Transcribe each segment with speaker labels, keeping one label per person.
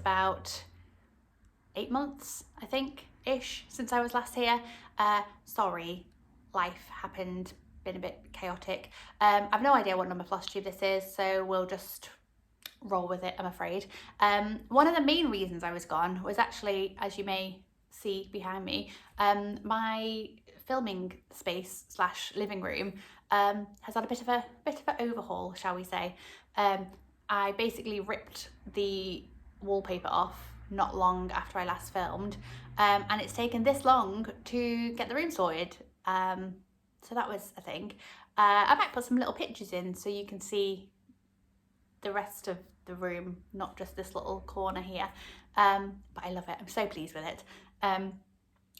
Speaker 1: about 8 months, I think, ish, since I was last here. Sorry, life happened, been a bit chaotic. I've no idea what number Flosstube this is, so we'll just roll with it, I'm afraid. One of the main reasons I was gone was actually, as you may see behind me, my filming space / living room has had a bit of an overhaul, shall we say. I basically ripped the wallpaper off not long after I last filmed, and it's taken this long to get the room sorted. So that was a thing. I might put some little pictures in so you can see the rest of the room, not just this little corner here. But I love it, I'm so pleased with it.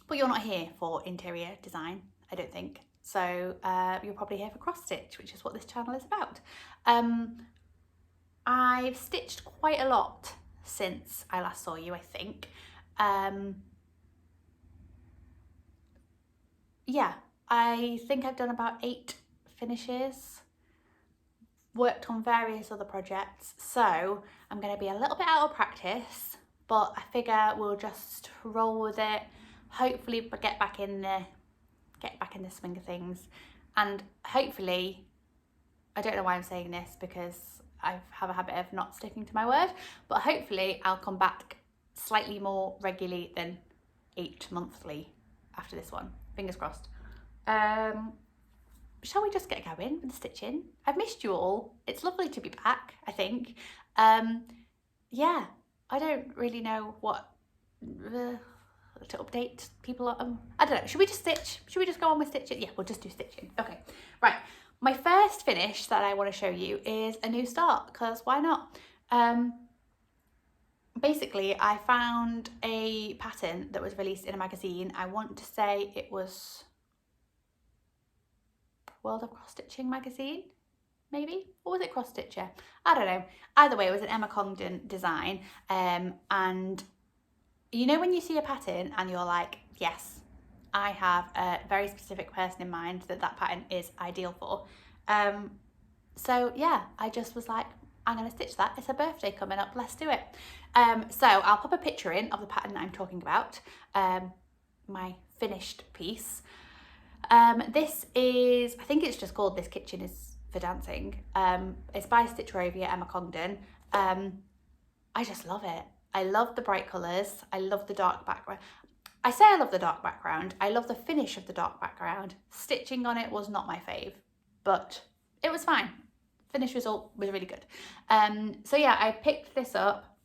Speaker 1: But you're not here for interior design, I don't think. So you're probably here for cross stitch, which is what this channel is about. I've stitched quite a lot since I last saw you, I think. Yeah, I think I've done about 8 finishes, worked on various other projects, so I'm going to be a little bit out of practice, but I figure we'll just roll with it, hopefully get back in the swing of things, and hopefully, I don't know why I'm saying this because I have a habit of not sticking to my word, but hopefully I'll come back slightly more regularly than 8 monthly after this one. Fingers crossed. Shall we just get going with the stitching? I've missed you all. It's lovely to be back, I think. Yeah, I don't really know what to update people on. I don't know, should we just stitch? Should we just go on with stitching? Yeah, we'll just do stitching. Okay, right. My first finish that I want to show you is a new start, because why not? Basically, I found a pattern that was released in a magazine. I want to say it was World of Cross Stitching magazine, maybe? Or was it Cross Stitcher? I don't know. Either way, it was an Emma Congdon design. And you know when you see a pattern and you're like, yes, I have a very specific person in mind that pattern is ideal for. So yeah, I just was like, I'm going to stitch that. It's a birthday coming up. Let's do it. So I'll pop a picture in of the pattern that I'm talking about, my finished piece. This is, I think it's just called This Kitchen is for Dancing. It's by Stitchrovia, Emma Congdon. I just love it. I love the bright colours. I love the dark background. I say I love the dark background. I love the finish of the dark background. Stitching on it was not my fave, but it was fine. Finished result was really good. So yeah, I picked this up.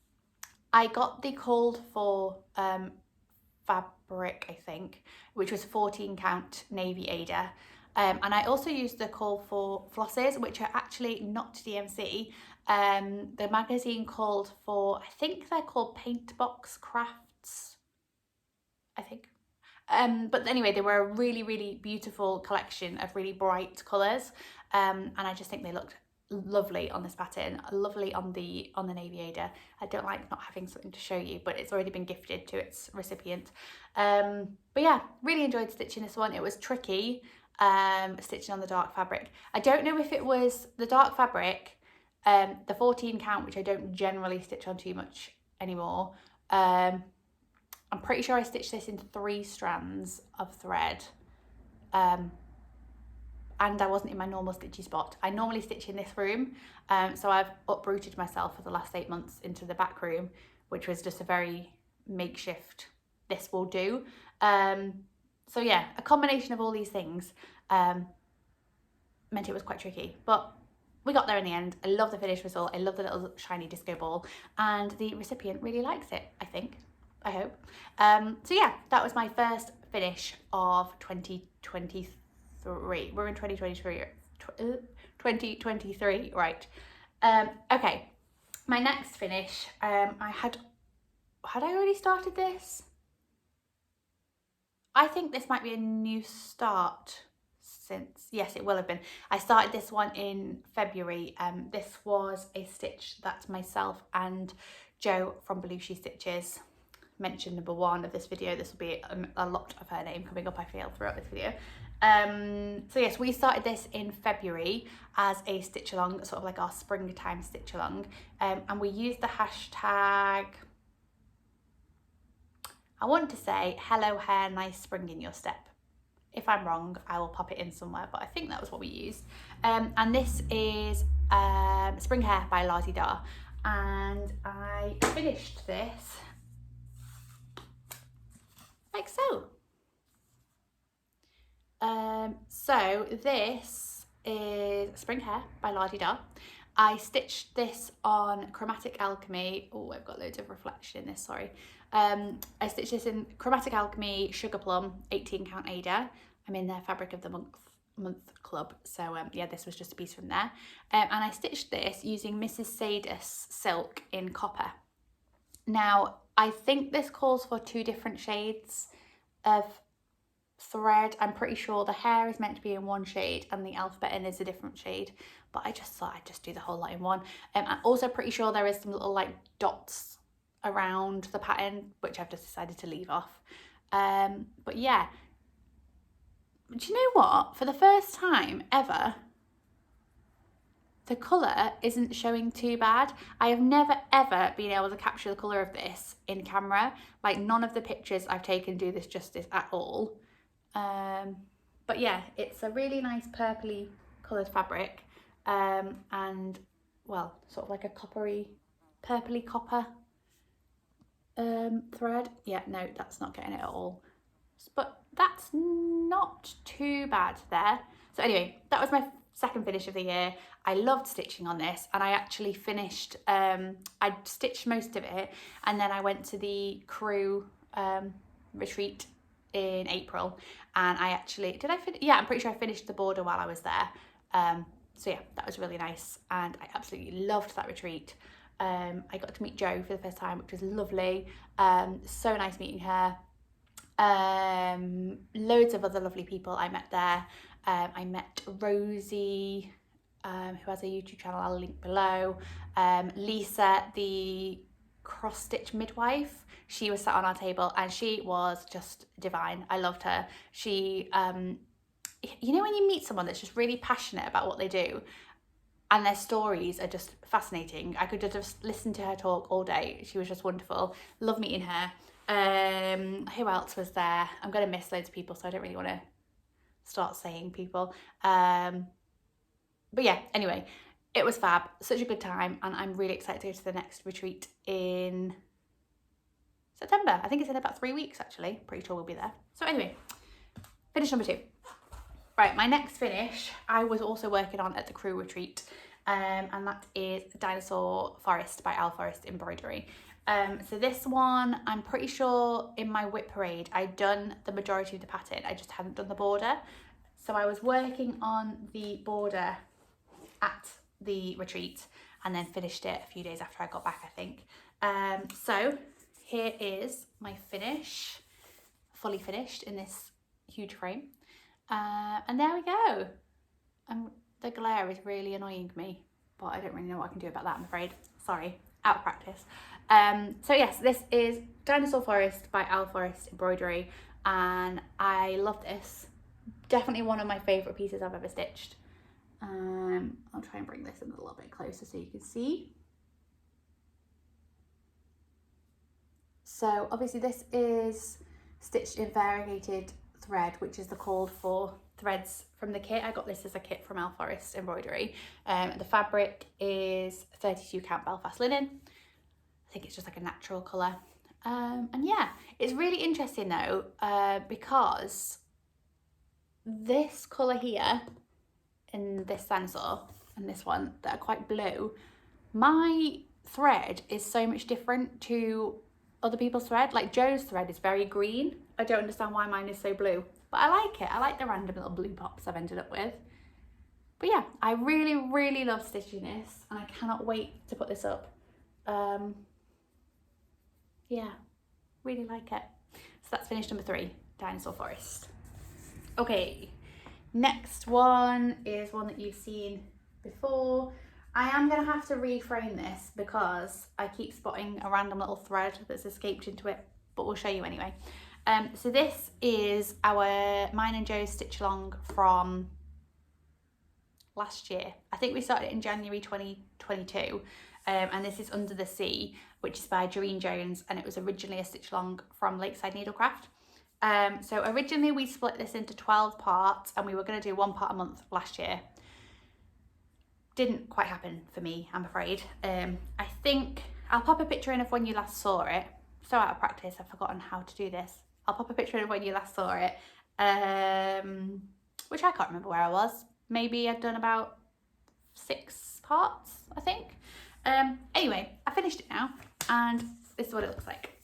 Speaker 1: I got the called for fabric, I think, which was 14 count navy Ada. And I also used the call for flosses, which are actually not DMC. The magazine called for, I think they're called Paint Box Crafts, I think. But anyway, they were a really, really beautiful collection of really bright colours. And I just think they looked lovely on this pattern, lovely on the navy Ada. I don't like not having something to show you, but it's already been gifted to its recipient. But yeah, really enjoyed stitching this one. It was tricky, stitching on the dark fabric. I don't know if it was the dark fabric, the 14 count, which I don't generally stitch on too much anymore. I'm pretty sure I stitched this in 3 strands of thread. And I wasn't in my normal stitchy spot. I normally stitch in this room, so I've uprooted myself for the last 8 months into the back room, which was just a very makeshift, this will do. So yeah, a combination of all these things meant it was quite tricky, but we got there in the end. I love the finished result. I love the little shiny disco ball, and the recipient really likes it, I think. I hope. So yeah, that was my first finish of 2023. We're in 2023, right. Okay, my next finish, I had I already started this? I think this might be a new start since, yes, it will have been. I started this one in February. This was a stitch that myself and Jo from Belushi Stitches, mention number 1 of this video. This will be a lot of her name coming up, I feel, throughout this video. So yes, we started this in February as a stitch along, sort of like our springtime stitch along, and we used the hashtag I want to say, hello Hare, nice spring in your step. If I'm wrong, I will pop it in somewhere, but I think that was what we used. And this is Spring Hare by LaDiDa. And I finished this like so. So this is Spring Hare by LaDiDa. I stitched this on Chromatic Alchemy. Oh, I've got loads of reflection in this, sorry. I stitched this in Chromatic Alchemy Sugar Plum 18 count Ada. I'm in their Fabric of the Month club, so yeah, this was just a piece from there. And I stitched this using Mrs. Sadis silk in copper. Now, I think this calls for 2 different shades of thread. I'm pretty sure the Hare is meant to be in 1 shade and the alphabet in is a different shade, but I just thought I'd just do the whole lot in one. I'm also pretty sure there is some little like dots around the pattern, which I've just decided to leave off. But yeah, do you know what? For the first time ever, the colour isn't showing too bad. I have never ever been able to capture the colour of this in camera. Like, none of the pictures I've taken do this justice at all. But yeah, it's a really nice purpley coloured fabric, and well, sort of like a purpley copper thread. Yeah, no, that's not getting it at all, but that's not too bad there. So anyway, that was my second finish of the year. I loved stitching on this, and I actually finished, I stitched most of it, and then I went to the crew retreat in April, and I actually, yeah, I'm pretty sure I finished the border while I was there. So yeah, that was really nice, and I absolutely loved that retreat. I got to meet Jo for the first time, which was lovely. So nice meeting her. Loads of other lovely people I met there. I met Rosie, who has a YouTube channel I'll link below. Lisa, the cross stitch midwife, she was sat on our table and she was just divine. I loved her. She, you know when you meet someone that's just really passionate about what they do and their stories are just fascinating. I could just listen to her talk all day. She was just wonderful. Love meeting her. Who else was there? I'm going to miss loads of people, so I don't really want to start saying people. But yeah, anyway, it was fab. Such a good time, and I'm really excited to go to the next retreat in September. I think it's in about 3 weeks, actually. Pretty sure we'll be there. So anyway, finish number 2. Right, my next finish I was also working on at the crew retreat, and that is Dinosaur Forest by Owl Forest Embroidery. So this one, I'm pretty sure in my whip parade I'd done the majority of the pattern, I just hadn't done the border. So I was working on the border at the retreat and then finished it a few days after I got back, I think. So here is my finish, fully finished in this huge frame. And there we go. The glare is really annoying me, but I don't really know what I can do about that, I'm afraid. Sorry, out of practice. So yes, this is Dinosaur Forest by Owl Forest Embroidery, and I love this. Definitely one of my favourite pieces I've ever stitched. I'll try and bring this in a little bit closer so you can see. So obviously this is stitched in variegated thread, which is the called for threads from the kit. I got this as a kit from Owl Forest Embroidery. The fabric is 32 count Belfast linen. I think it's just like a natural colour. And yeah, it's really interesting though, because this colour here in this Dinosaur and this one that are quite blue, my thread is so much different to other people's thread. Like Jo's thread is very green. I don't understand why mine is so blue, but I like it. I like the random little blue pops I've ended up with. But yeah, I really, really love stitching this, and I cannot wait to put this up. Yeah, really like it. So that's finished number 3, Dinosaur Forest. Okay, next one is one that you've seen before. I am going to have to reframe this because I keep spotting a random little thread that's escaped into it, but we'll show you anyway. So this is mine and Jo's stitch along from last year. I think we started it in January 2022, and this is Under the Sea, which is by Durene Jones, and it was originally a stitch along from Lakeside Needlecraft. So originally we split this into 12 parts, and we were going to do 1 part a month last year. Didn't quite happen for me, I'm afraid. I think I'll pop a picture in of when you last saw it. So out of practice, I've forgotten how to do this. I'll pop a picture in of when you last saw it, which I can't remember where I was. Maybe I'd done about 6 parts, I think. Anyway, I finished it now, and this is what it looks like.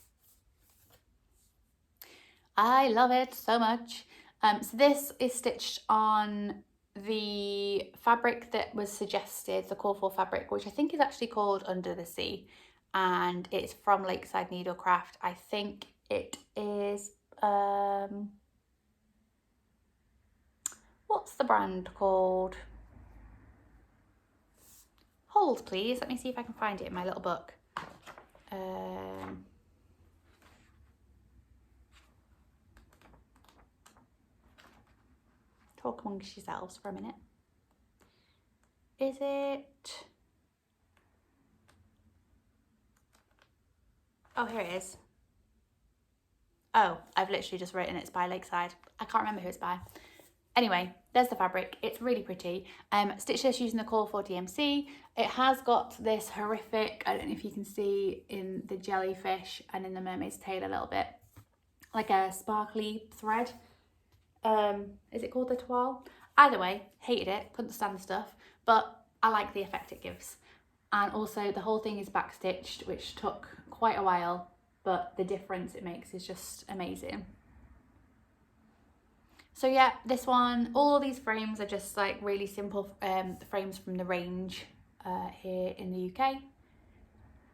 Speaker 1: I love it so much. So this is stitched on the fabric that was suggested, the call for fabric, which I think is actually called Under the Sea, and it's from Lakeside Needlecraft. I think it is, what's the brand called? Hold please, let me see if I can find it in my little book. Talk amongst yourselves for a minute. Is it? Oh, here it is. Oh, I've literally just written it's by Lakeside. I can't remember who it's by. Anyway, there's the fabric. It's really pretty. Stitched this using the Call for DMC. It has got this horrific, I don't know if you can see in the jellyfish and in the mermaid's tail a little bit, like a sparkly thread. Is it called the toile? Either way, hated it, couldn't stand the stuff, but I like the effect it gives. And also the whole thing is backstitched, which took quite a while, but the difference it makes is just amazing. So yeah, this one, all these frames are just like really simple frames from the range here in the UK.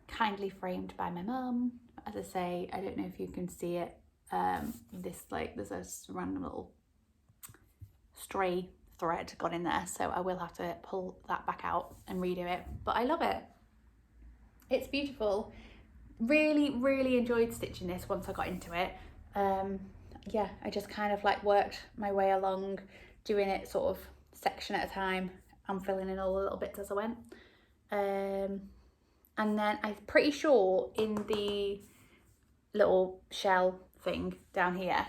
Speaker 1: Kindly framed by my mum. As I say, I don't know if you can see it. There's a random little stray thread got in there, so I will have to pull that back out and redo it, but I love it. It's beautiful. Really enjoyed stitching this once I got into it. Yeah, I just kind of like worked my way along, doing it sort of section at a time and filling in all the little bits as I went. And then I'm pretty sure in the little shell thing down here,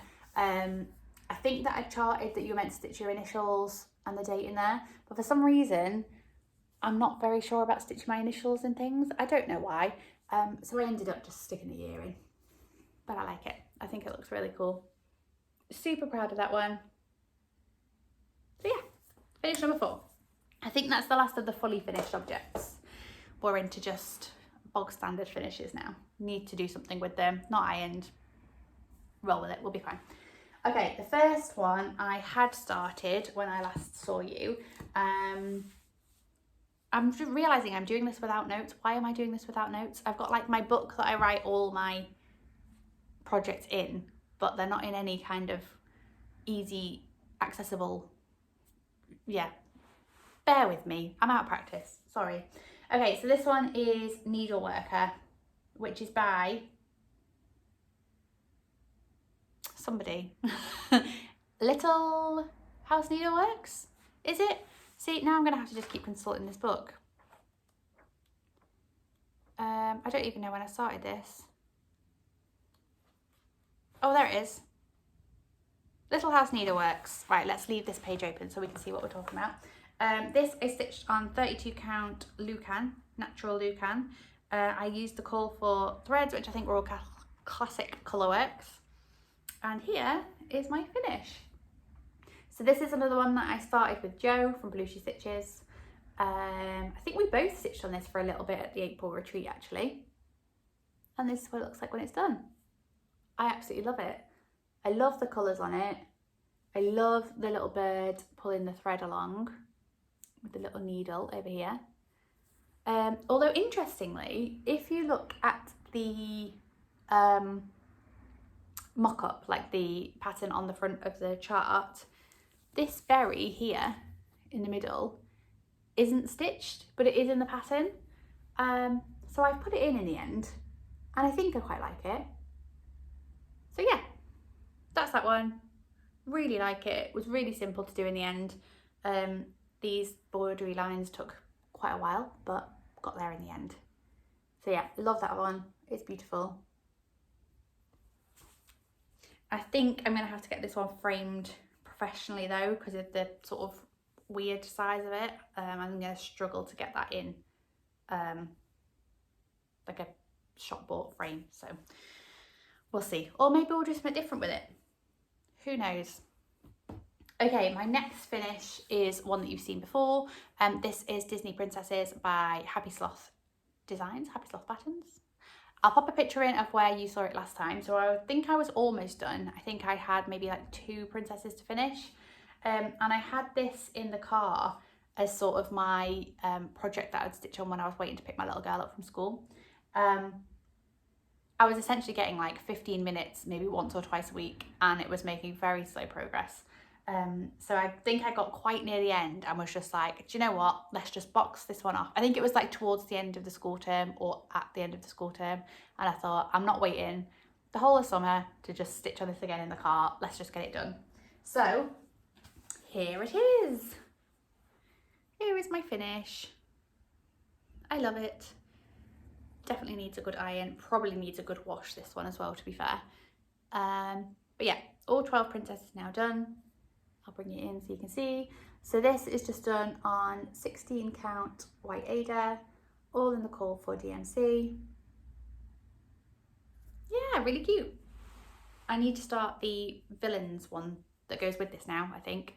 Speaker 1: I think that I charted that you were meant to stitch your initials and the date in there, but for some reason I'm not very sure about stitching my initials and things. I don't know why. So I ended up just sticking the year in, but I like it. I think it looks really cool. Super proud of that one. So yeah, finish number 4. I think that's the last of the fully finished objects. We're into just bog standard finishes now. Need to do something with them, not ironed. Roll with it, we'll be fine. Okay, the first one I had started when I last saw you. I'm just realising I'm doing this without notes. Why am I doing this without notes? I've got like my book that I write all my projects in, but they're not in any kind of easy, accessible, yeah. Bear with me, I'm out of practice, sorry. Okay, so this one is Needleworker, which is by somebody. Little House Needleworks, is it? See, now I'm gonna have to just keep consulting this book. I don't even know when I started this. Oh, there it is. Little House Needleworks. Right, let's leave this page open so we can see what we're talking about. This is stitched on 32 count Lucan, natural Lucan. I used the Call for threads, which I think were all classic Colourworks. And here is my finish. So this is another one that I started with Jo from Blueshy Stitches. I think we both stitched on this for a little bit at the April retreat actually. And this is what it looks like when it's done. I absolutely love it. I love the colours on it. I love the little bird pulling the thread along with the little needle over here. Although interestingly, if you look at the mock-up, like the pattern on the front of the chart, this berry here in the middle isn't stitched, but it is in the pattern. So I've put it in the end, and I think I quite like it. So yeah, that's that one. Really like it. It was really simple to do in the end. These embroidery lines took quite a while, but got there in the end. So yeah, love that one. It's beautiful. I think I'm going to have to get this one framed professionally though, because of the sort of weird size of it. I'm going to struggle to get that in like a shop bought frame. So we'll see. Or maybe we'll do something different with it. Who knows? Okay, my next finish is one that you've seen before. This is Disney Princesses by Happy Sloth Designs, Happy Sloth Patterns. I'll pop a picture in of where you saw it last time. So I think I was almost done. I think I had maybe like 2 princesses to finish. And I had this in the car as sort of my project that I'd stitch on when I was waiting to pick my little girl up from school. I was essentially getting like 15 minutes, maybe once or twice a week, and it was making very slow progress. So I think I got quite near the end and was just like, do you know what, let's just box this one off. I think it was like towards the end of the school term or at the end of the school term, and I thought, I'm not waiting the whole of summer to just stitch on this again in the car, let's just get it done. So here it is. Here is my finish. I love it. Definitely needs a good iron, probably needs a good wash, this one as well, to be fair. But yeah, all 12 princesses now done. I'll bring it in so you can see. So this is just done on 16 count white Ada, all in the call for DMC. Yeah, really cute. I need to start the villains one that goes with this now, I think.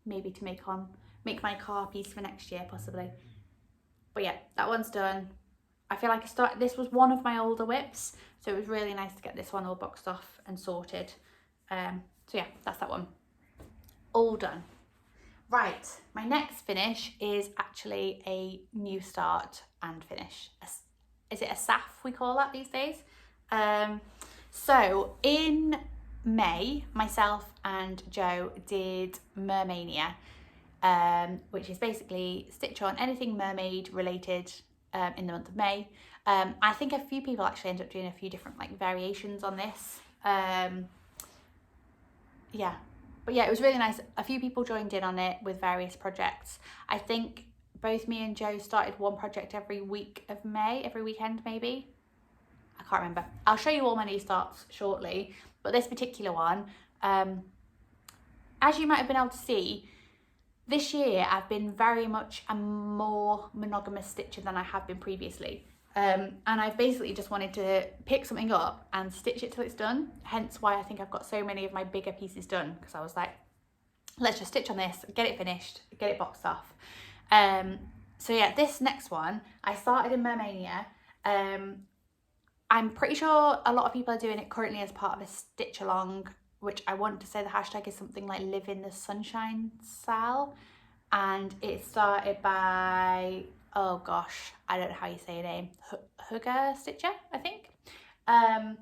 Speaker 1: Maybe to make my car piece for next year, possibly. But yeah, that one's done. I feel like this was one of my older whips, so it was really nice to get this one all boxed off and sorted. So yeah, that's that one. All done. Right, my next finish is actually a new start and finish. Is it a SAF we call that these days? So in May, myself and Joe did Mermania, which is basically stitch on anything mermaid related in the month of May. I think a few people actually end up doing a few different like variations on this. Yeah, but yeah, it was really nice. A few people joined in on it with various projects. I think both me and Joe started one project every week of May, every weekend maybe. I can't remember. I'll show you all my new starts shortly, but this particular one, as you might have been able to see, this year I've been very much a more monogamous stitcher than I have been previously. And I've basically just wanted to pick something up and stitch it till it's done. Hence why I think I've got so many of my bigger pieces done, because I was like, let's just stitch on this, get it finished, get it boxed off. So yeah, this next one, I started in Mermania. I'm pretty sure a lot of people are doing it currently as part of a stitch along, which I want to say the hashtag is something like Live in the Sunshine Sal. And it started by, oh gosh, I don't know how you say your name, Hugger Stitcher, I think. And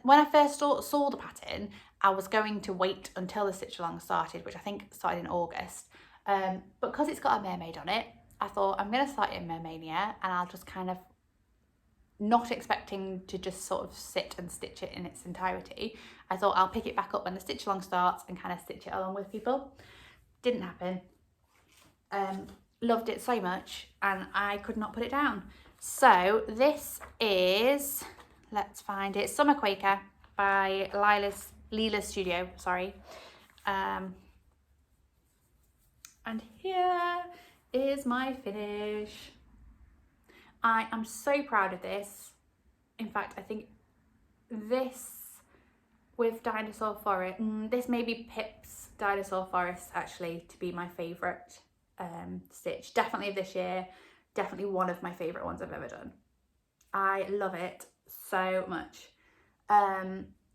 Speaker 1: when I first saw the pattern, I was going to wait until the stitch along started, which I think started in August. But because it's got a mermaid on it, I thought I'm going to start it in Mermania, and I'll just kind of, not expecting to just sort of sit and stitch it in its entirety, I thought I'll pick it back up when the stitch along starts and kind of stitch it along with people. Didn't happen. Loved it so much and I could not put it down. So this is, let's find it, Summer Quaker by Lila Studio, sorry. And here is my finish. I am so proud of this. In fact, I think this with Dinosaur Forest, this may be Pip's Dinosaur Forest actually to be my favourite stitch. Definitely of this year, definitely one of my favourite ones I've ever done. I love it so much.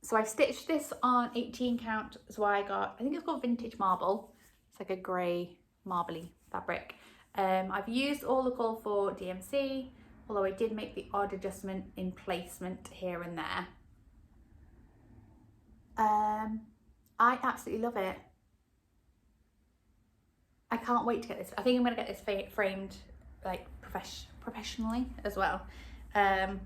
Speaker 1: So I stitched this on 18 count, so I think it's called Vintage Marble. It's like a grey marbly fabric. I've used all the call for DMC, although I did make the odd adjustment in placement here and there. I absolutely love it. I can't wait to get this. I think I'm going to get this framed like professionally as well. But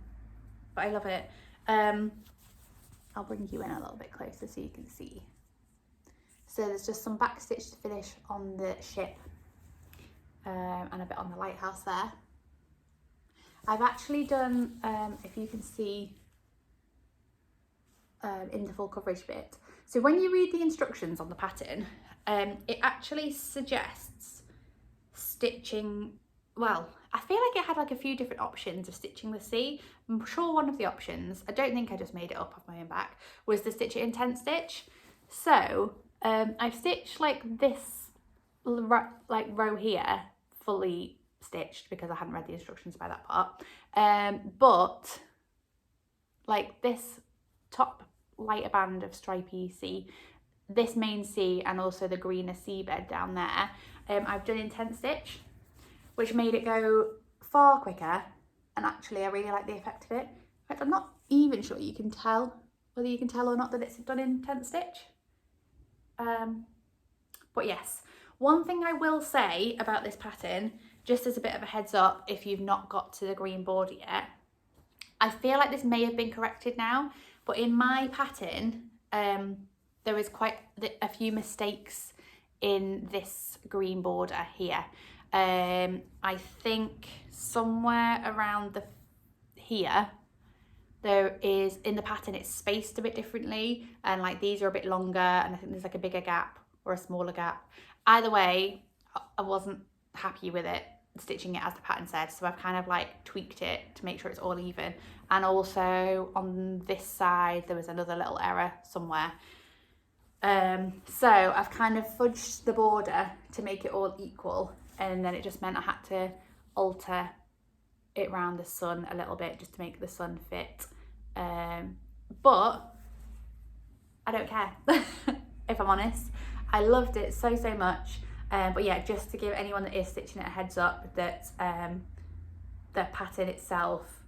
Speaker 1: I love it. I'll bring you in a little bit closer so you can see. So there's just some back stitch to finish on the ship. and a bit on the lighthouse there. I've actually done, if you can see in the full coverage bit, so when you read the instructions on the pattern, it actually suggests stitching, well, I feel like it had like a few different options of stitching the C. I'm sure one of the options, I don't think I just made it up off my own back, was the stitch it in 10 stitch. So I've stitched like this like row here fully stitched because I hadn't read the instructions by that part, but like this top lighter band of stripy C, this main C, and also the greener seabed down there, I've done in 10 stitch, which made it go far quicker, and actually I really like the effect of it. In fact, I'm not even sure you can tell whether you can tell or not that it's done in 10 stitch, but yes. One thing I will say about this pattern, just as a bit of a heads up if you've not got to the green border yet, I feel like this may have been corrected now, but in my pattern, there is quite a few mistakes in this green border here. I think somewhere around here, there is, in the pattern, it's spaced a bit differently, and like these are a bit longer, and I think there's like a bigger gap or a smaller gap. Either way, I wasn't happy with it, stitching it as the pattern said, so I've kind of like tweaked it to make sure it's all even. And also on this side there was another little error somewhere, so I've kind of fudged the border to make it all equal, and then it just meant I had to alter it around the sun a little bit just to make the sun fit, but I don't care. If I'm honest, I loved it so much. But yeah, just to give anyone that is stitching it a heads up that the pattern itself,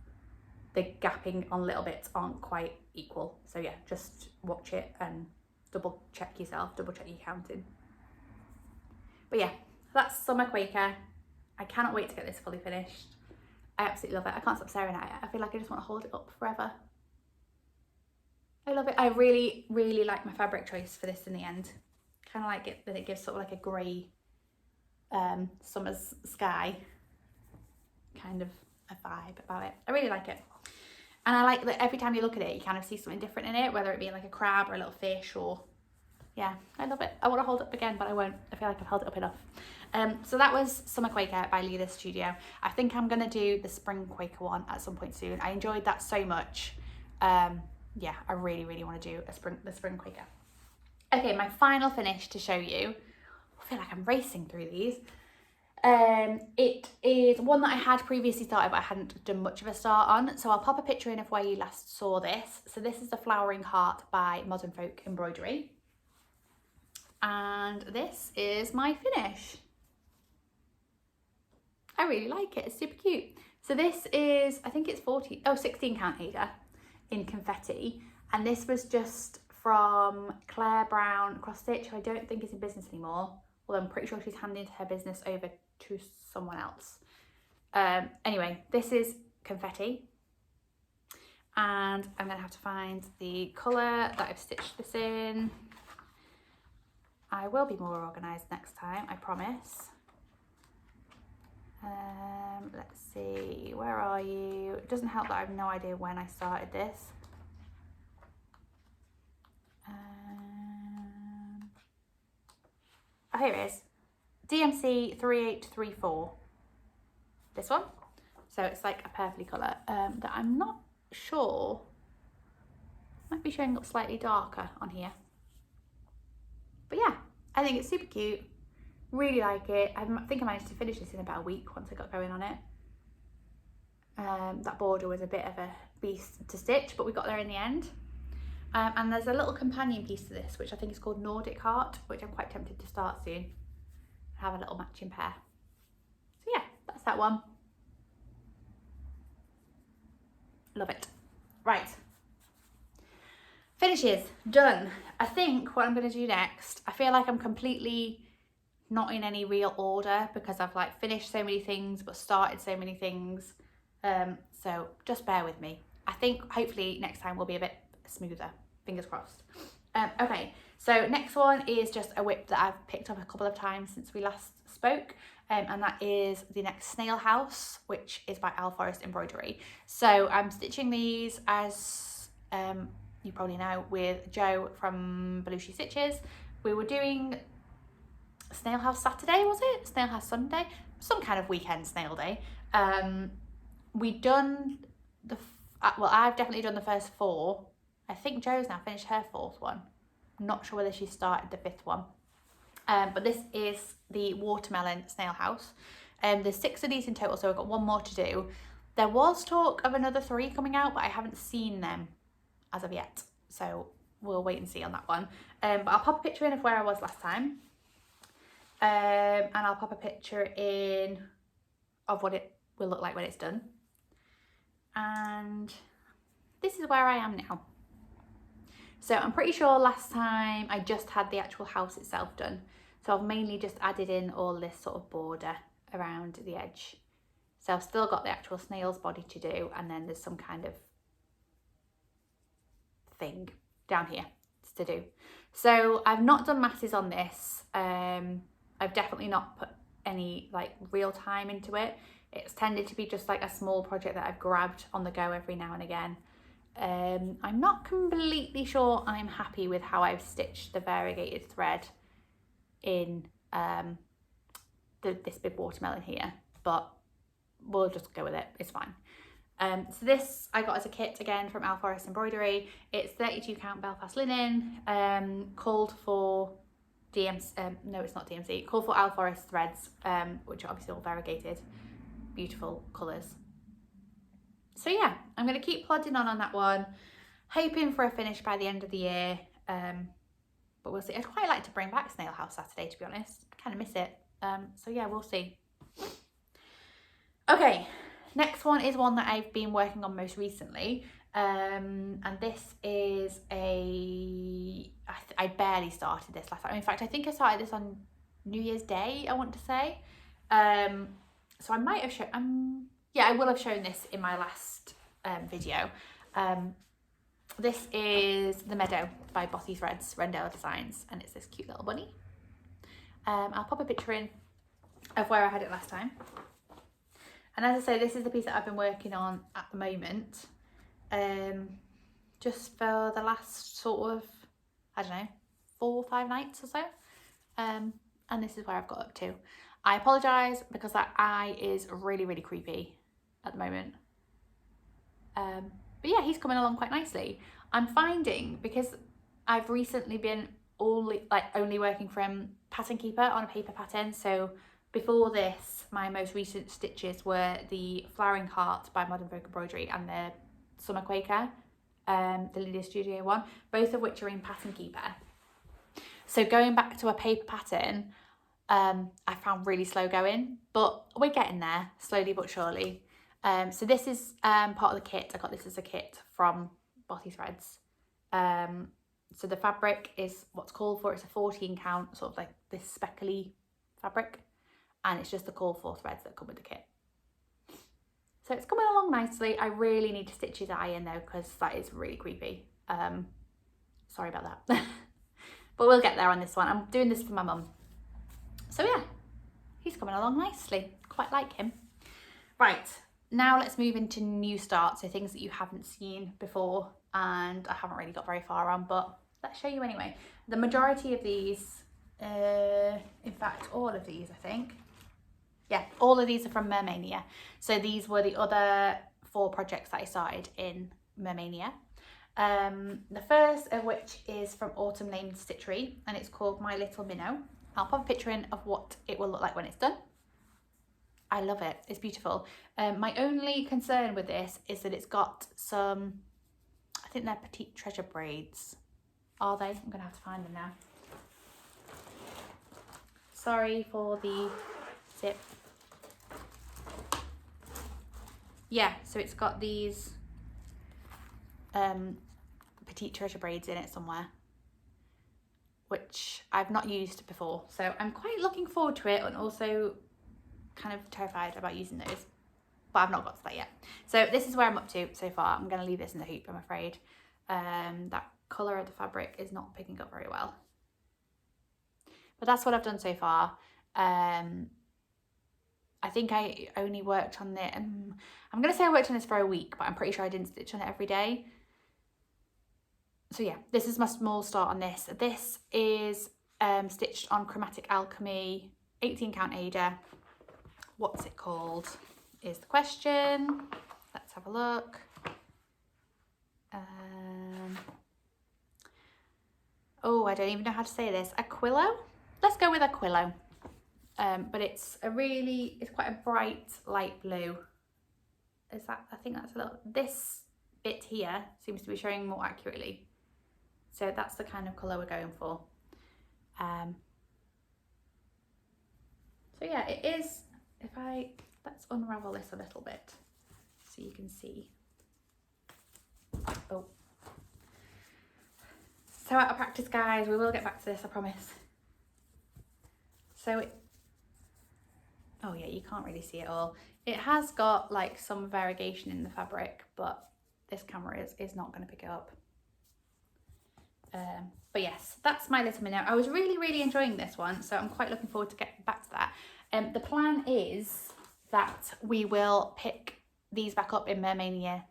Speaker 1: the gapping on little bits aren't quite equal. So yeah, just watch it and double check yourself, double check your counting. But yeah, that's Summer Quaker. I cannot wait to get this fully finished. I absolutely love it. I can't stop staring at it. I feel like I just want to hold it up forever. I love it. I really like my fabric choice for this in the end. Kind of like it that it gives sort of like a grey summer's sky kind of a vibe about it. I really like it, and I like that every time you look at it you kind of see something different in it, whether it be like a crab or a little fish, or yeah, I love it. I want to hold it up again, but I won't. I feel like I've held it up enough. So that was Summer Quaker by LaDiDa Studio. I think I'm gonna do the Spring Quaker one at some point soon. I enjoyed that so much. Yeah, I really want to do the Spring Quaker. Okay, my final finish to show you. I feel like I'm racing through these. It is one that I had previously started, but I hadn't done much of a start on. So I'll pop a picture in of where you last saw this. So this is the Flowering Heart by Modern Folk Embroidery. And this is my finish. I really like it, it's super cute. So this is, I think it's 16 count Hare in confetti. And this was just from Claire Brown Cross Stitch, who I don't think is in business anymore, although I'm pretty sure she's handed her business over to someone else. Anyway, this is confetti, and I'm gonna have to find the colour that I've stitched this in. I will be more organised next time, I promise. Let's see, where are you? It doesn't help that I have no idea when I started this. Oh, here it is. DMC 3834. This one. So it's like a purpley colour that I'm not sure. Might be showing up slightly darker on here. But yeah, I think it's super cute. Really like it. I think I managed to finish this in about a week once I got going on it. That border was a bit of a beast to stitch, but we got there in the end. And there's a little companion piece to this, which I think is called Nordic Heart, which I'm quite tempted to start soon. Have a little matching pair. So yeah, that's that one. Love it. Right. Finishes, done. I think what I'm going to do next, I feel like I'm completely not in any real order because I've like finished so many things but started so many things. So just bear with me. I think hopefully next time will be a bit smoother. Fingers crossed. Okay, So next one is just a whip that I've picked up a couple of times since we last spoke, and that is the next Snail house, which is by Forest Embroidery. So I'm stitching these, as you probably know, with Joe from Belushi Stitches. We were doing Snail House Saturday, was it? Snail House Sunday? Some kind of weekend snail day. We'd done the, well, I've definitely done the first 4. I think Joe's now finished her 4th one. I'm not sure whether she started the 5th one. But this is the watermelon snail house. There's 6 of these in total, so I've got 1 more to do. There was talk of another 3 coming out, but I haven't seen them as of yet. So we'll wait and see on that one. But I'll pop a picture in of where I was last time. And I'll pop a picture in of what it will look like when it's done. And this is where I am now. So I'm pretty sure last time I just had the actual house itself done. So I've mainly just added in all this sort of border around the edge. So I've still got the actual snail's body to do, and then there's some kind of thing down here to do. So I've not done masses on this. I've definitely not put any like real time into it. It's tended to be just like a small project that I've grabbed on the go every now and again. I'm not completely sure I'm happy with how I've stitched the variegated thread in this big watermelon here, but we'll just go with it, it's fine. So this I got as a kit again from Forest Embroidery. It's 32 count Belfast linen, called for DMC, no it's not DMC, called for Forest threads, which are obviously all variegated, beautiful colours. So yeah, I'm going to keep plodding on that one, hoping for a finish by the end of the year, but we'll see. I'd quite like to bring back Snail House Saturday, to be honest. I kind of miss it. So yeah, we'll see. Okay, next one is one that I've been working on most recently, and this is I barely started this last time. In fact, I think I started this on New Year's Day, I want to say. So I might have shown, yeah, I will have shown this in my last video. This is the Meadow by Bothy Threads, Wrendale Designs, and it's this cute little bunny. I'll pop a picture in of where I had it last time. And as I say, this is the piece that I've been working on at the moment, just for the last sort of, I don't know, 4 or 5 nights or so. And this is where I've got up to. I apologise because that eye is really, really creepy at the moment. But yeah, he's coming along quite nicely. I'm finding, because I've recently been only working from Pattern Keeper on a paper pattern. So before this, my most recent stitches were the Flowering Heart by Modern Folk Embroidery and the Summer Quaker, the LaDiDa Studio one, both of which are in Pattern Keeper. So going back to a paper pattern, I found really slow going, but we're getting there slowly but surely. So this is part of the kit. I got this as a kit from Bothy Threads. So the fabric is what's called for. It's a 14 count, sort of like this speckly fabric, and it's just the call for threads that come with the kit. So it's coming along nicely. I really need to stitch his eye in though, because that is really creepy. Sorry about that. But we'll get there on this one. I'm doing this for my mum. So yeah, he's coming along nicely. Quite like him. Right, now let's move into new starts, so things that you haven't seen before and I haven't really got very far on, but let's show you anyway. The majority of these, in fact all of these I think, yeah, all of these are from Mermania. So these were the other 4 projects that I started in Mermania. The first of which is from Autumn Lane Stitchery, and it's called My Little Minnow. I'll pop a picture in of what it will look like when it's done. I love it, it's beautiful. My only concern with this is that it's got some, I think they're petite treasure braids. Are they? I'm gonna have to find them now. Sorry for the zip. Yeah, so it's got these petite treasure braids in it somewhere, which I've not used before. So I'm quite looking forward to it, and also kind of terrified about using those, but I've not got to that yet. So this is where I'm up to so far. I'm going to leave this in the hoop, I'm afraid. That colour of the fabric is not picking up very well. but that's what I've done so far. I think I only worked on it, I'm going to say I worked on this for a week, but I'm pretty sure I didn't stitch on it every day. So yeah, this is my small start on this. This is stitched on Chromatic Alchemy 18 count Ada. What's it called is the question. Let's have a look. Oh, I don't even know how to say this. Aquilo? Let's go with Aquilo. But it's quite a bright light blue. Is that, I think that's a little, this bit here seems to be showing more accurately. So that's the kind of colour we're going for. So yeah, it is, let's unravel this a little bit so you can see. Oh. So out of practice, guys, we will get back to this, I promise. So oh yeah, you can't really see it all. It has got like some variegation in the fabric, but this camera is not going to pick it up. But yes, that's my little Minnow. I was really enjoying this one, so I'm quite looking forward to getting back to that. The plan is that we will pick these back up in Mermania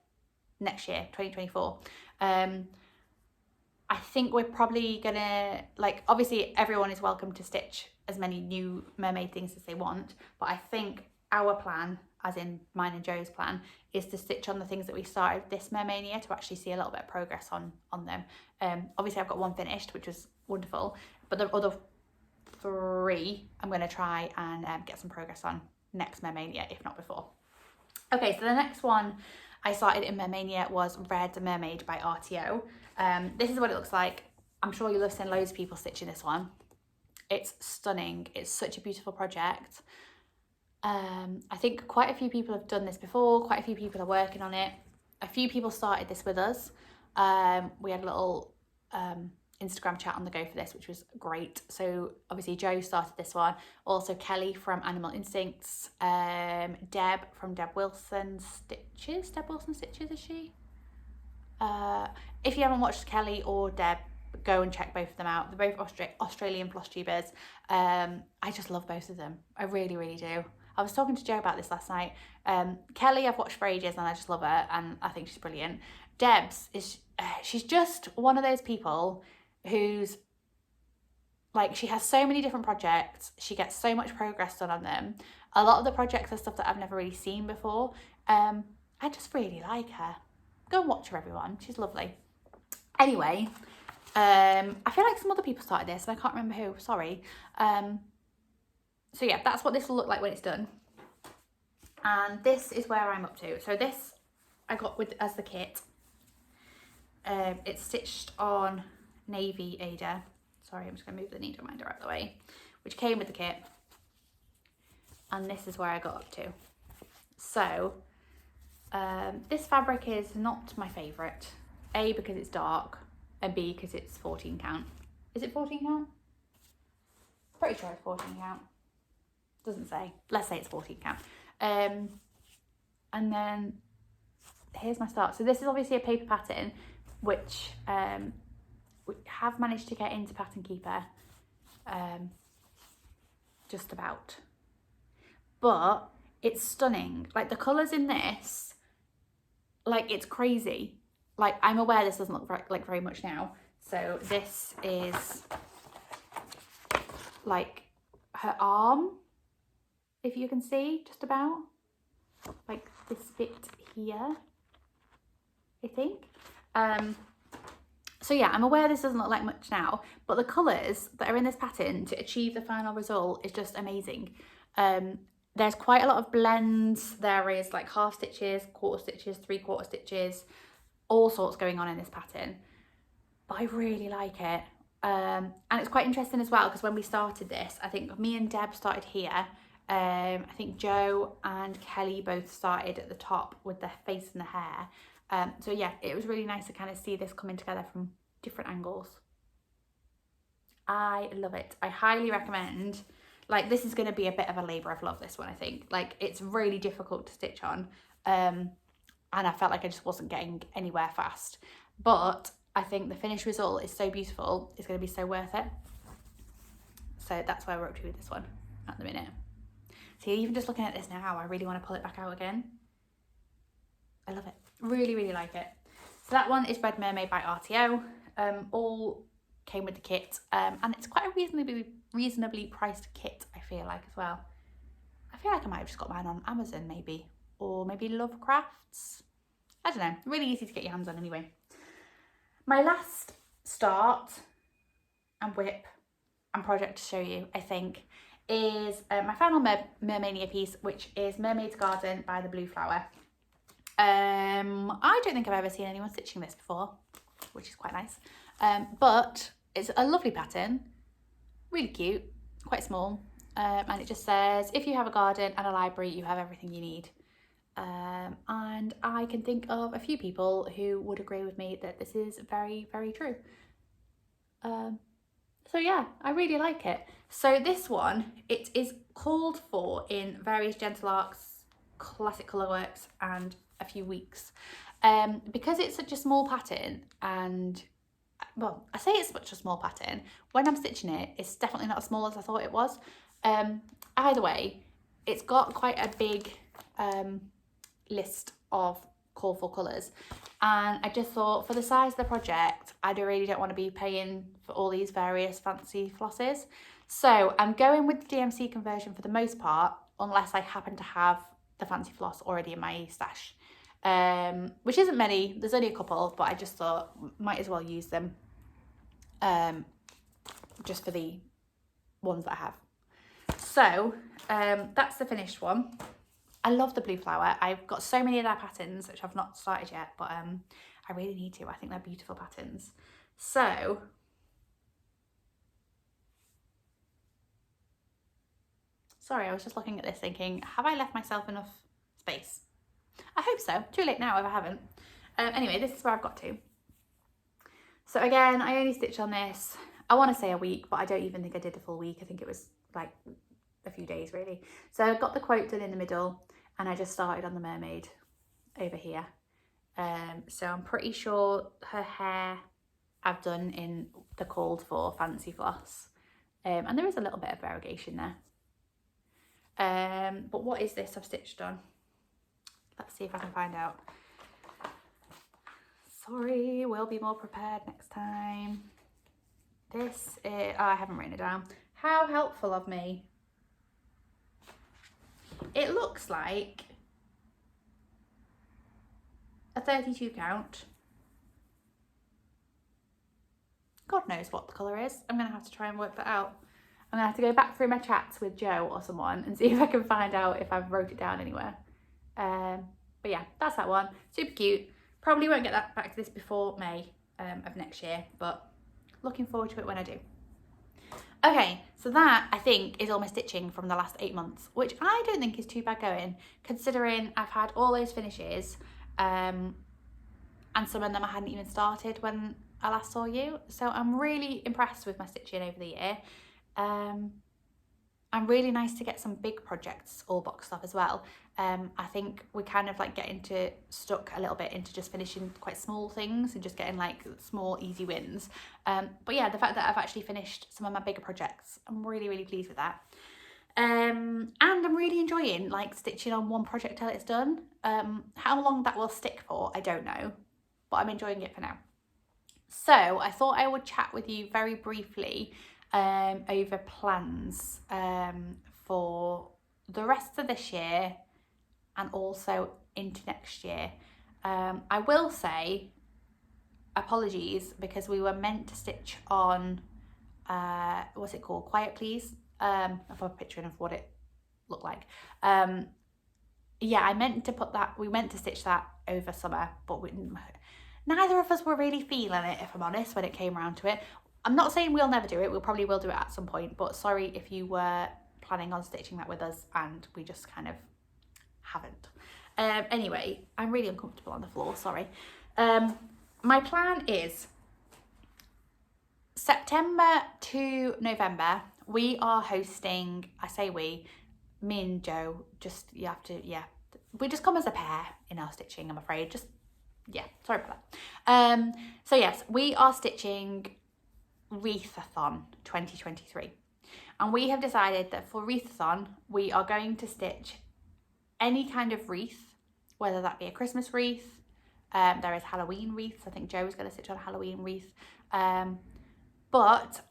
Speaker 1: next year, 2024. I think we're probably gonna, like, obviously everyone is welcome to stitch as many new mermaid things as they want, but I think our plan, as in mine and Joe's plan, is to stitch on the things that we started this Mermania to actually see a little bit of progress on them. Obviously I've got one finished, which was wonderful, but the other 3 I'm going to try and get some progress on next Mermania, if not before. Okay, so the next one I started in Mermania was Red Mermaid by RTO. This is what it looks like. I'm sure you'll have seen loads of people stitching this one. It's stunning. It's such a beautiful project. I think quite a few people have done this before. Quite a few people are working on it. A few people started this with us. We had a little Instagram chat on the go for this, which was great. So obviously Joe started this one. Also Kelly from Animal Instincts. Deb from Deb Wilson Stitches. Deb Wilson Stitches, is she? If you haven't watched Kelly or Deb, go and check both of them out. They're both Australian Flosstubers. I just love both of them. I really do. I was talking to Joe about this last night. Kelly I've watched for ages and I just love her and I think she's brilliant. Deb's she's just one of those people who's like, she has so many different projects. She gets so much progress done on them. A lot of the projects are stuff that I've never really seen before. I just really like her. Go and watch her, everyone. She's lovely. Anyway, I feel like some other people started this and I can't remember who, sorry. So yeah, that's what this will look like when it's done. And this is where I'm up to. So this I got as the kit. It's stitched on navy Ada. Sorry, I'm just going to move the needle minder out of the way. Which came with the kit. And this is where I got up to. So, this fabric is not my favourite. A, because it's dark. And B, because it's 14 count. Is it 14 count? Pretty sure it's 14 count. Doesn't say. Let's say it's 14 count. And then here's my start. So this is obviously a paper pattern, which we have managed to get into Pattern Keeper. Just about. But it's stunning. Like the colours in this, like it's crazy. Like I'm aware this doesn't look like very much now. So this is like her arm, if you can see, just about. Like this bit here, I think. So yeah, I'm aware this doesn't look like much now, but the colours that are in this pattern to achieve the final result is just amazing. There's quite a lot of blends. There is like half stitches, quarter stitches, 3/4 stitches, all sorts going on in this pattern. But I really like it. And it's quite interesting as well, because when we started this, I think me and Deb started here. I think Joe and Kelly both started at the top with the face and the hair. So yeah, it was really nice to kind of see this coming together from different angles. I love it. I highly recommend. Like, this is going to be a bit of a labour of love, this one, I think. Like, it's really difficult to stitch on. And I felt like I just wasn't getting anywhere fast. But I think the finished result is so beautiful. It's going to be so worth it. So that's where we're up to with this one at the minute. See, even just looking at this now, I really want to pull it back out again. I love it. Really, really like it. So that one is Red Mermaid by RTO. All came with the kit, and it's quite a reasonably priced kit, I feel like, as well. I feel like I might have just got mine on Amazon, maybe, or maybe Lovecrafts. I don't know. Really easy to get your hands on anyway. My last start and whip and project to show you, I think, is my final Mermania piece, which is Mermaid's Garden by the Blue Flower. I don't think I've ever seen anyone stitching this before, which is quite nice. But it's a lovely pattern, really cute, quite small. And it just says, if you have a garden and a library, you have everything you need. And I can think of a few people who would agree with me that this is very, very true. So yeah, I really like it. So this one, it is called for in various Gentle Arcs, Classic Colourworks and a few weeks. Because it's such a small pattern, and well, I say it's such a small pattern, when I'm stitching it, it's definitely not as small as I thought it was. Either way, it's got quite a big list of call for colours, and I just thought for the size of the project, I really don't want to be paying for all these various fancy flosses. So I'm going with the DMC conversion for the most part, unless I happen to have the fancy floss already in my stash, which isn't many. There's only a couple, but I just thought might as well use them just for the ones that I have. So that's the finished one. I love the Blue Flower. I've got so many of their patterns, which I've not started yet, but I really need to. I think they're beautiful patterns. So sorry, I was just looking at this thinking, have I left myself enough space? I hope so. Too late now if I haven't. Anyway, this is where I've got to. So again, I only stitched on this, I want to say a week, but I don't even think I did a full week. I think it was like a few days really. So I got the quote done in the middle, and I just started on the Mermaid over here. So I'm pretty sure her hair I've done in the called for fancy floss. And there is a little bit of variegation there. But what is this I've stitched on? Let's see if I can find out. Sorry, we'll be more prepared next time. This is, oh, I haven't written it down. How helpful of me. It looks like a 32 count. God knows what the colour is. I'm going to have to try and work that out. I'm going to have to go back through my chats with Joe or someone and see if I can find out if I've wrote it down anywhere. But yeah, that's that one. Super cute. Probably won't get that back to this before May of next year, but looking forward to it when I do. Okay, so that I think is all my stitching from the last 8 months, which I don't think is too bad going, considering I've had all those finishes, and some of them I hadn't even started when I last saw you. So I'm really impressed with my stitching over the year. And really nice to get some big projects all boxed up as well. I think we kind of like get stuck a little bit into just finishing quite small things and just getting like small easy wins. But yeah, the fact that I've actually finished some of my bigger projects, I'm really, really pleased with that. And I'm really enjoying like stitching on one project till it's done. How long that will stick for, I don't know, but I'm enjoying it for now. So I thought I would chat with you very briefly over plans for the rest of this year and also into next year. I will say apologies because we were meant to stitch on what's it called, Quiet Please. I've got a picture of what it looked like. Yeah, I meant to put that, we meant to stitch that over summer, but neither of us were really feeling it, if I'm honest, when it came around to it. I'm not saying we'll never do it, we'll probably will do it at some point, but sorry if you were planning on stitching that with us and we just kind of haven't. Anyway, I'm really uncomfortable on the floor, sorry. My plan is September to November, we are hosting, I say we, me and Joe, just, you have to, yeah, we just come as a pair in our stitching, I'm afraid, just, yeah, sorry about that. So yes, we are stitching Wreathathon 2023. And we have decided that for Wreathathon, we are going to stitch any kind of wreath, whether that be a Christmas wreath. There is Halloween wreaths. I think Joe is going to stitch on a Halloween wreath. But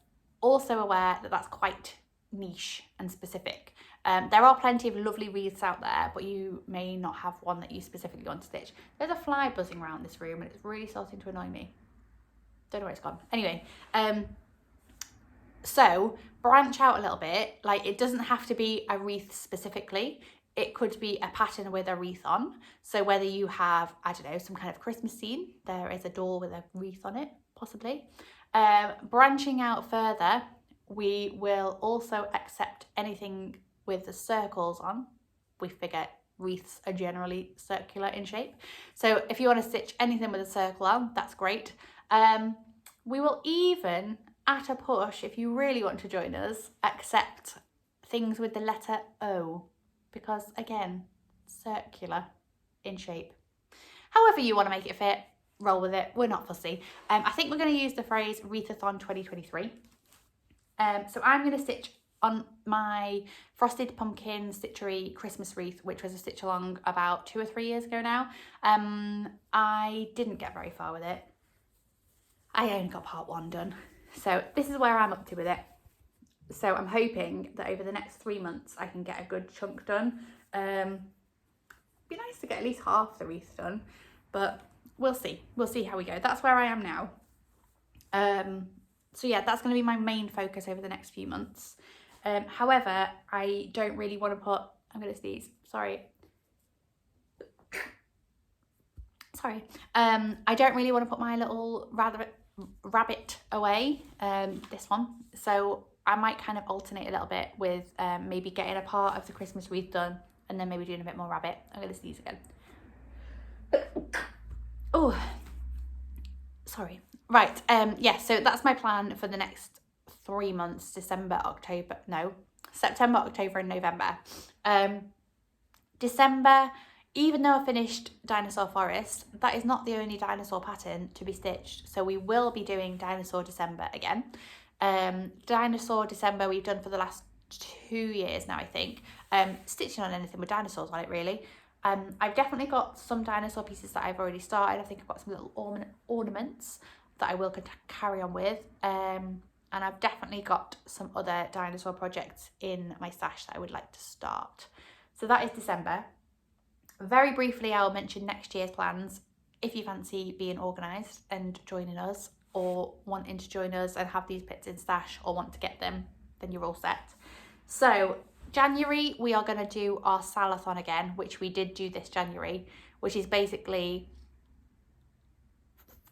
Speaker 1: also aware that that's quite niche and specific. There are plenty of lovely wreaths out there, but you may not have one that you specifically want to stitch. There's a fly buzzing around this room and it's really starting to annoy me. Don't know where it's gone. Anyway, so branch out a little bit. Like, it doesn't have to be a wreath specifically. It could be a pattern with a wreath on. So whether you have, I don't know, some kind of Christmas scene, there is a door with a wreath on it, possibly. Branching out further, we will also accept anything with the circles on. We figure wreaths are generally circular in shape. So if you want to stitch anything with a circle on, that's great. We will even, at a push, if you really want to join us, accept things with the letter O, because again, circular in shape. However you want to make it fit, roll with it. We're not fussy. I think we're going to use the phrase Wreathathon 2023. So I'm going to stitch on my Frosted Pumpkin Stitchery Christmas wreath, which was a stitch along about 2 or 3 years ago now. I didn't get very far with it. I only got part 1 done. So this is where I'm up to with it. So I'm hoping that over the next 3 months I can get a good chunk done. Be nice to get at least half the wreath done, but we'll see. We'll see how we go. That's where I am now. So yeah, that's going to be my main focus over the next few months. However, I don't really want to put, I'm going to sneeze, sorry. I don't really want to put my little rabbit away, this one. So I might kind of alternate a little bit with maybe getting a part of the Christmas wreath done and then maybe doing a bit more rabbit. I'm going to sneeze again. Oh, sorry. Right, yeah, so that's my plan for the next 3 months, September, October, and November. December, even though I finished Dinosaur Forest, that is not the only dinosaur pattern to be stitched. So we will be doing Dinosaur December again. Dinosaur December we've done for the last 2 years now, I think. Stitching on anything with dinosaurs on it, really. I've definitely got some dinosaur pieces that I've already started. I think I've got some little ornaments that I will carry on with. And I've definitely got some other dinosaur projects in my stash that I would like to start. So that is December. Very briefly, I'll mention next year's plans. If you fancy being organised and joining us, or wanting to join us and have these bits in stash or want to get them, then you're all set. So January, we are going to do our Salathon again, which we did do this January, which is basically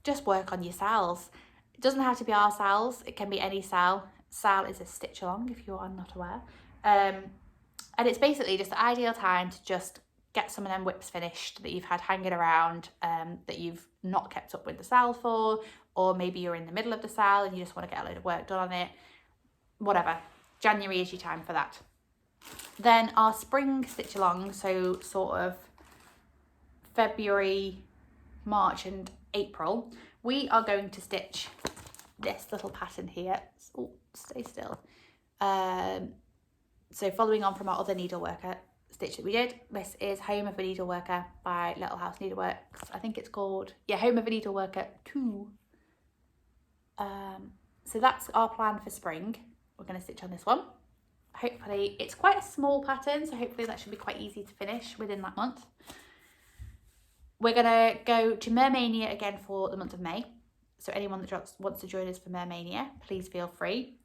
Speaker 1: just work on your sals. It doesn't have to be our sals, it can be any sal. Sal is a stitch along, if you are not aware. And it's basically just the ideal time to just get some of them whips finished that you've had hanging around, that you've not kept up with the sal for, or maybe you're in the middle of the sal and you just want to get a load of work done on it. Whatever. January is your time for that. Then our spring stitch along, so sort of February, March and April, we are going to stitch this little pattern here. Oh, stay still. So following on from our other Needleworker stitch that we did, this is Home of a Needleworker by Little House Needleworks. I think it's called, yeah, Home of a Needleworker 2. So that's our plan for spring. We're going to stitch on this one. Hopefully, it's quite a small pattern, so hopefully that should be quite easy to finish within that month. We're going to go to Mermania again for the month of May. So anyone that wants to join us for Mermania, please feel free.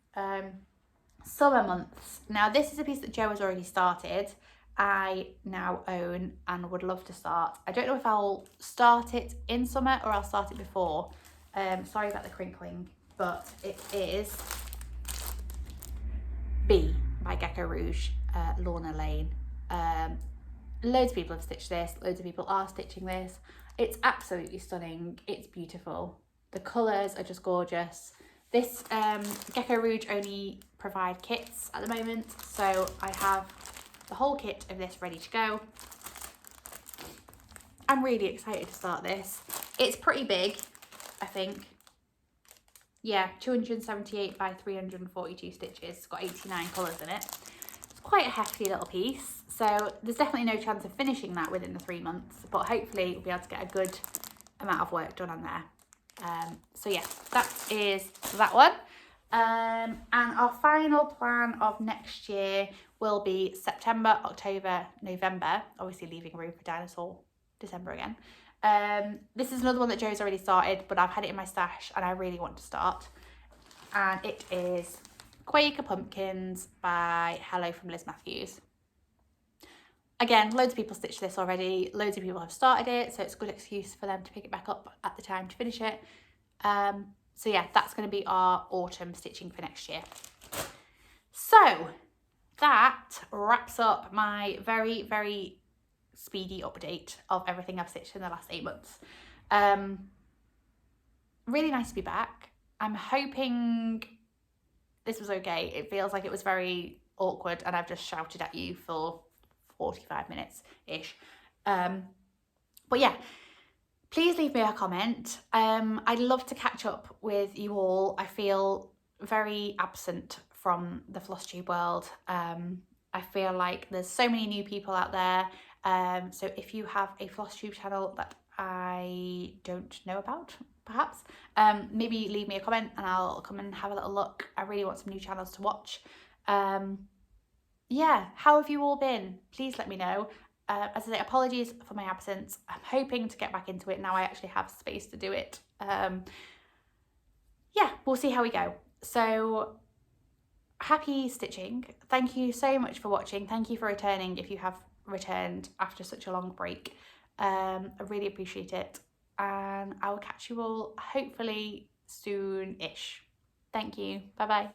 Speaker 1: Summer months. Now, this is a piece that Joe has already started. I now own and would love to start. I don't know if I'll start it in summer or I'll start it before. Sorry about the crinkling, but it is B by Gecko Rouge, Lorna Lane. Loads of people have stitched this, loads of people are stitching this. It's absolutely stunning, it's beautiful. The colours are just gorgeous. This Gecko Rouge only provide kits at the moment, so I have the whole kit of this ready to go. I'm really excited to start this. It's pretty big, I think. yeah, 278 by 342 stitches. It's got 89 colours in it. It's quite a hefty little piece. So there's definitely no chance of finishing that within the 3 months, but hopefully we'll be able to get a good amount of work done on there. So yeah, that is that one. And our final plan of next year will be September, October, November, obviously leaving room for Dinosaur December again. This is another one that Joe's already started, but I've had it in my stash and I really want to start. And it is Quaker Pumpkins by Hello from Liz Matthews. Again, loads of people stitched this already. Loads of people have started it, so it's a good excuse for them to pick it back up at the time to finish it. So yeah, that's going to be our autumn stitching for next year. So that wraps up my very, very speedy update of everything I've stitched in the last 8 months. Really nice to be back. I'm hoping this was okay. It feels like it was very awkward and I've just shouted at you for 45 minutes-ish. But yeah, please leave me a comment. I'd love to catch up with you all. I feel very absent from the Flosstube world. I feel like there's so many new people out there. So if you have a Flosstube channel that I don't know about, perhaps, maybe leave me a comment and I'll come and have a little look. I really want some new channels to watch. Yeah, how have you all been? Please let me know. As I say, apologies for my absence. I'm hoping to get back into it now I actually have space to do it. Yeah, we'll see how we go. So happy stitching. Thank you so much for watching. Thank you for returning if you have returned after such a long break. I really appreciate it. And I will catch you all hopefully soon-ish. Thank you. Bye-bye.